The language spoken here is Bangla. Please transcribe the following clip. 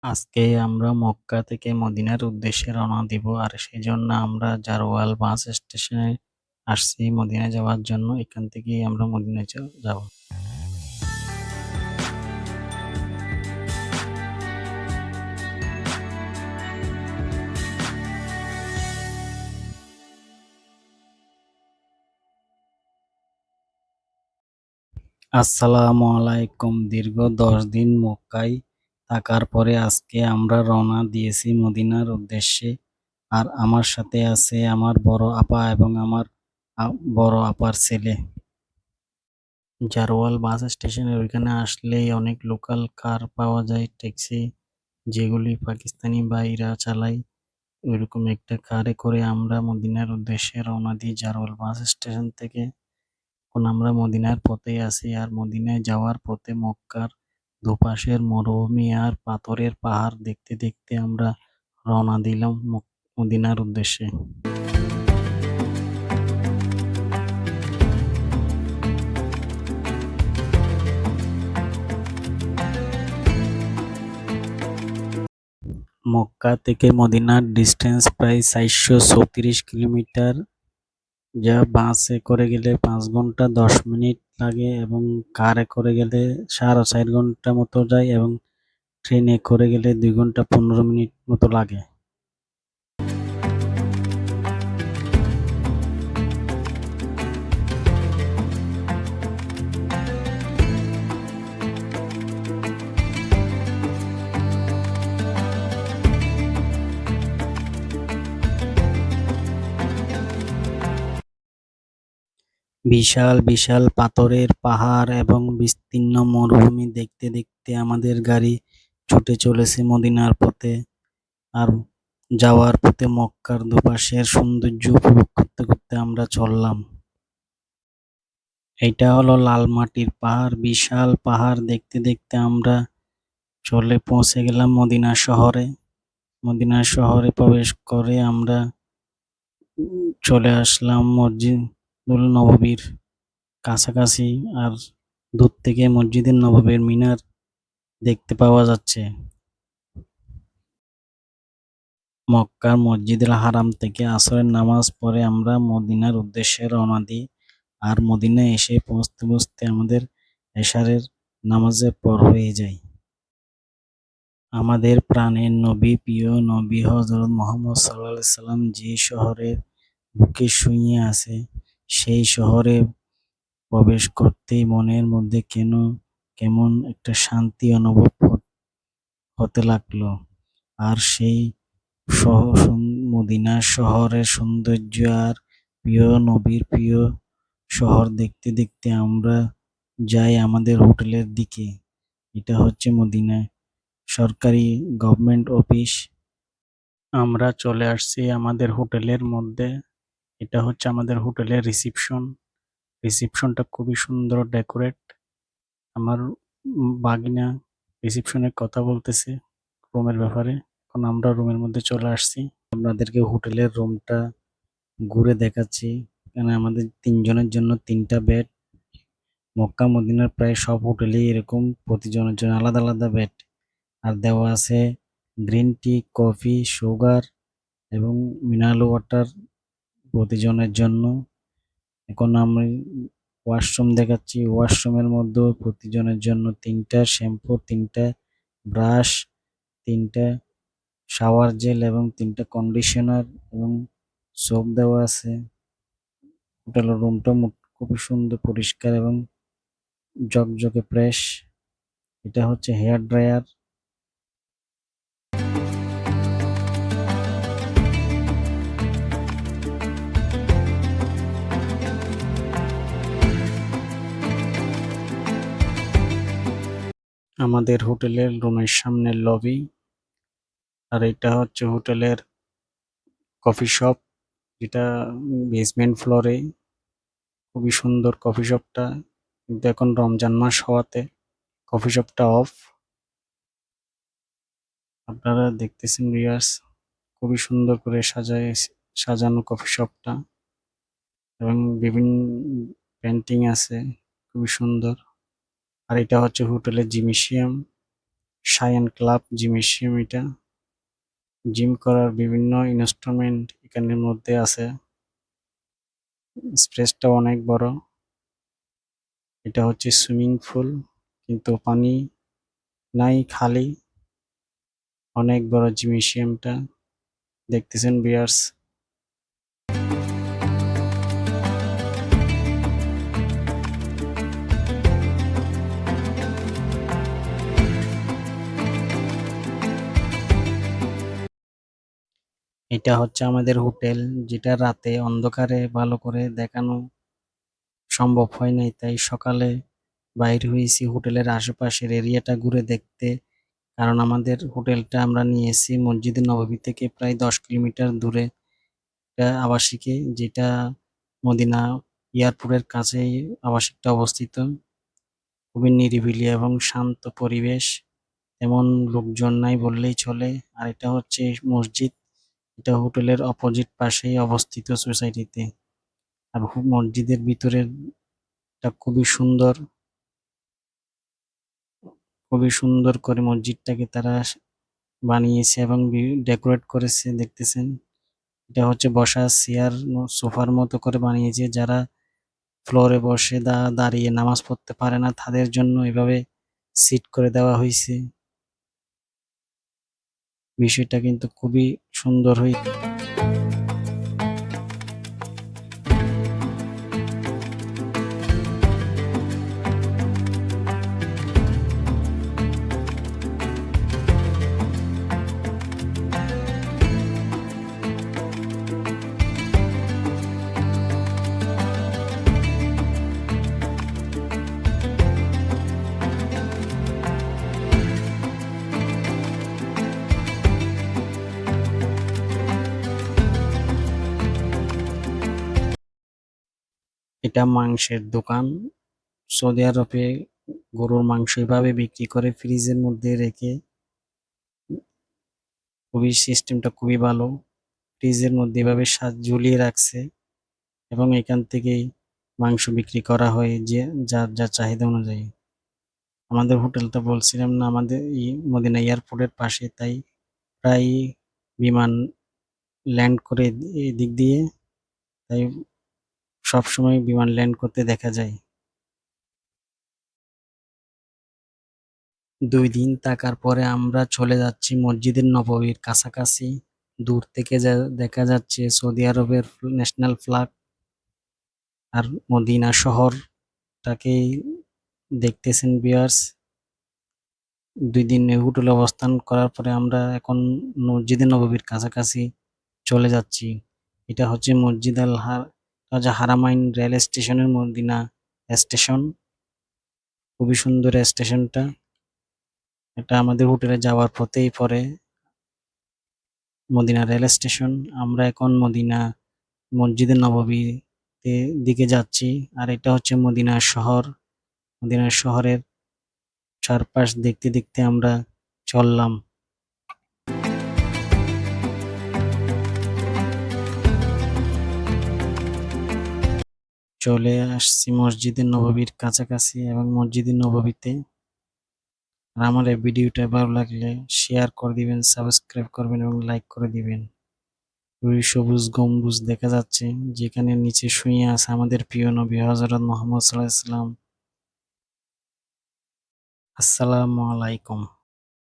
আজকে আমরা মক্কা থেকে মদিনার উদ্দেশ্যে রওনা দিব। আর সেজন্য আমরা জারওয়াল বাস স্টেশনে আসছি মদিনায় যাওয়ার জন্য। এখান থেকেই আমরা মদিনায় যাব। আসসালামু আলাইকুম। দীর্ঘ ১০ দিন মক্কায় থাকার পরে আজকে আমরা রওনা দিয়েছি মদিনার উদ্দেশ্যে। আর আমার সাথে আছে আমার বড় আপা এবং আমার বড় আপার ছেলে। জারওয়াল বাস স্টেশনের ওইখানে আসলেই অনেক লোকাল কার পাওয়া যায়, ট্যাক্সি, যেগুলি পাকিস্তানি ভাইরা চালায়। ওইরকম একটা কারে করে আমরা মদিনার উদ্দেশ্যে রওনা দিই জারওয়াল বাস স্টেশন থেকে। এখন আমরা মদিনার পথেই আছি। আর মদিনায় যাওয়ার পথে মক্কার দুপাশের মরুভূমি আর পাথরের পাহাড় দেখতে দেখতে আমরা রওনা দিলাম মদিনার উদ্দেশ্যে। মক্কা থেকে মদিনার ডিস্টেন্স প্রায় ৪৩৪ কিলোমিটার, যা বাসে করে গেলে ৫ ঘন্টা ১০ মিনিট লাগে এবং কারে করে গেলে ৪.৫ ঘন্টা মতো যায় এবং ট্রেনে করে গেলে ২ ঘন্টা ১৫ মিনিট মতো লাগে। বিশাল বিশাল পাথরের পাহাড় এবং বিস্তীর্ণ মরুভূমি দেখতে দেখতে আমাদের গাড়ি ছুটে চলেছে মদিনার পথে। আর যাওয়ার পথে মক্কার দুপাশের সৌন্দর্য উপভোগ করতে করতে আমরা চললাম। এটা হলো লাল মাটির পাহাড়। বিশাল পাহাড় দেখতে দেখতে আমরা চলে পৌঁছে গেলাম মদিনা শহরে। মদিনা শহরে প্রবেশ করে আমরা চলে আসলাম মসজিদুল নববীর কাছাকাছি। আর দূর থেকে মসজিদুল নববীর মিনার দেখতে পাওয়া যাচ্ছে। মক্কার মসজিদুল হারাম থেকে আসরের নামাজ পড়ে আমরা মদিনার উদ্দেশ্যে রওনা দিই। আর মদিনায় এসে পৌঁছতে পৌঁছতে আমাদের এশারের নামাজের পর হয়ে যায়। আমাদের প্রাণের নবী, প্রিয় নবী হযরত মুহাম্মদ সাল্লাল্লাহু আলাইহি সাল্লাম যে শহরের বুকে শুয়ে আছে, সেই শহরে প্রবেশ করতেই মনের মধ্যে কেমন একটা শান্তি অনুভব হতে লাগলো। আর সেই মদিনা শহরের সৌন্দর্য আর প্রিয় নবীর প্রিয় শহর দেখতে দেখতে আমরা যাই আমাদের হোটেলের দিকে। এটা হচ্ছে মদিনা সরকারি গভর্নমেন্ট অফিস। আমরা চলে আসছি আমাদের হোটেলের মধ্যে। এটা হচ্ছে আমাদের হোটেলের রিসিপশন। রিসিপশনটা খুবই সুন্দর ডেকোরেট। আমার ভাগিনা রিসিপশনে কথা বলতেছে রুমের ব্যাপারে। এখন আমরা রুমের মধ্যে চলে আসছি। আপনাদেরকে হোটেলের রুমটা ঘুরে দেখাচ্ছি। এখানে আমাদের ৩ জনের জন্য ৩টা বেড। মক্কা মদিনার প্রায় সব হোটেলেই এরকম প্রতিজনের জন্য আলাদা আলাদা বেড। আর দেওয়া আছে গ্রিন টি, কফি, সুগার এবং মিনারেল ওয়াটার প্রতিজনের জন্য। এখন আমি ওয়াশরুম দেখাচ্ছি। ওয়াশরুমের মধ্যেও প্রতিজনের জন্য ৩টা শ্যাম্পু, ৩টা ব্রাশ, ৩টা শাওয়ার জেল এবং ৩টা কন্ডিশনার এবং সোপ দেওয়া আছে। হোটেলের রুমটা খুবই সুন্দর, পরিষ্কার এবং ঝকঝকে ফ্রেশ। এটা হচ্ছে হেয়ার ড্রায়ার। আমাদের হোটেলের রুমের সামনে লবি। আর এটা হচ্ছে হোটেলের কফি শপ, যেটা বেসমেন্ট ফ্লোরে। খুবই সুন্দর কফি শপটা, কিন্তু এখন রমজান মাস হওয়াতে কফি শপটা অফ। আপনারা দেখতেছেন ভিউয়ার্স, খুবই সুন্দর করে সাজানো কফি শপটা এবং বিভিন্ন পেন্টিং আছে, খুবই সুন্দর। আর এটা হচ্ছে হোটেলের জিমনেশিয়াম, সায়ান ক্লাব জিমনেসিয়াম, এটা জিম করার বিভিন্ন ইনস্ট্রুমেন্ট এখানের মধ্যে আছে। স্পেসটা অনেক বড়। এটা হচ্ছে সুইমিং পুল, কিন্তু পানি নাই, খালি। অনেক বড় জিমনেসিয়ামটা, দেখতেছেন ভিউয়ার্স। এটা হচ্ছে আমাদের হোটেল, যেটা রাতে অন্ধকারে ভালো করে দেখানো সম্ভব হয় নাই, তাই সকালে বাইর হয়েছি হোটেলের আশেপাশের এরিয়াটা ঘুরে দেখতে। কারণ আমাদের হোটেলটা আমরা নিয়েছি মসজিদে নববী থেকে প্রায় 10 কিলোমিটার দূরে একটা আবাসিকে, যেটা মদিনা এয়ারপোর্টের কাছেই আবাসিকটা অবস্থিত। খুবই নিরিবিলি এবং শান্ত পরিবেশ, তেমন লোকজন নাই বললেই চলে। আর এটা হচ্ছে মসজিদ, এটা হোটেলের অপোজিট পাশেই অবস্থিত সোসাইটিতে। আর মসজিদের ভিতরেরটা খুবই সুন্দর করে মসজিদটাকে তারা বানিয়েছে এবং ডেকোরেট করেছে, দেখতেছেন। এটা হচ্ছে বসার চেয়ার, সোফার মতো করে বানিয়েছে। যারা ফ্লোরে বসে দাঁড়িয়ে নামাজ পড়তে পারে না, তাদের জন্য এভাবে সিট করে দেওয়া হয়েছে। বিষয়টা কিন্তু খুবই সুন্দর হয়েছে। এটা মাংসের দোকান। সৌদি আরবে গরুর মাংস এভাবে বিক্রি করে ফ্রিজের মধ্যে রেখে। সিস্টেমটা খুবই ভালো। ফ্রিজের মধ্যে এভাবে ঝুলিয়ে রাখছে এবং এখান থেকেই মাংস বিক্রি করা হয় যে যার যা চাহিদা অনুযায়ী। আমাদের হোটেলটা বলছিলাম না, আমাদের মদিনা এয়ারপোর্টের পাশে, তাই প্রায় বিমান ল্যান্ড করে এদিক দিয়ে, তাই সবসময় বিমান ল্যান্ড করতে দেখা যায়। 2 দিন থাকার পরে আমরা চলে যাচ্ছি মসজিদের নববীর কাছাকাছি। দূর থেকে দেখা যাচ্ছে সৌদি আরবের ন্যাশনাল ফ্ল্যাগ। আর মদিনা শহরটাকেই দেখতেছেন ভিউয়ার্স। 2 দিন হোটেলে অবস্থান করার পরে আমরা এখন মসজিদে নববীর কাছাকাছি চলে যাচ্ছি। এটা হচ্ছে হারামাইন রেল স্টেশনের মদিনা স্টেশন। খুবই সুন্দর স্টেশনটা। এটা আমাদের হোটেলে যাওয়ার পথেই পড়ে মদিনা রেল স্টেশন। আমরা এখন মসজিদে নববীতে দিকে যাচ্ছি। আর এটা হচ্ছে মদিনা শহর। মদিনা শহরের চারপাশ দেখতে দেখতে আমরা চললাম। চলে আসছি মসজিদে নববীর কাছাকাছি এবং মসজিদে নববীতে। আর আমার এই ভিডিওটা ভালো লাগলে শেয়ার করে দিবেন, সাবস্ক্রাইব করবেন এবং লাইক করে দিবেন। ওই সবুজ গম্বুজ দেখা যাচ্ছে, যেখানে নিচে শুয়ে আছে আমাদের প্রিয় নবী হযরত মুহাম্মদ সাল্লাল্লাহু আলাইহি ওয়াসাল্লাম। আসসালামু আলাইকুম।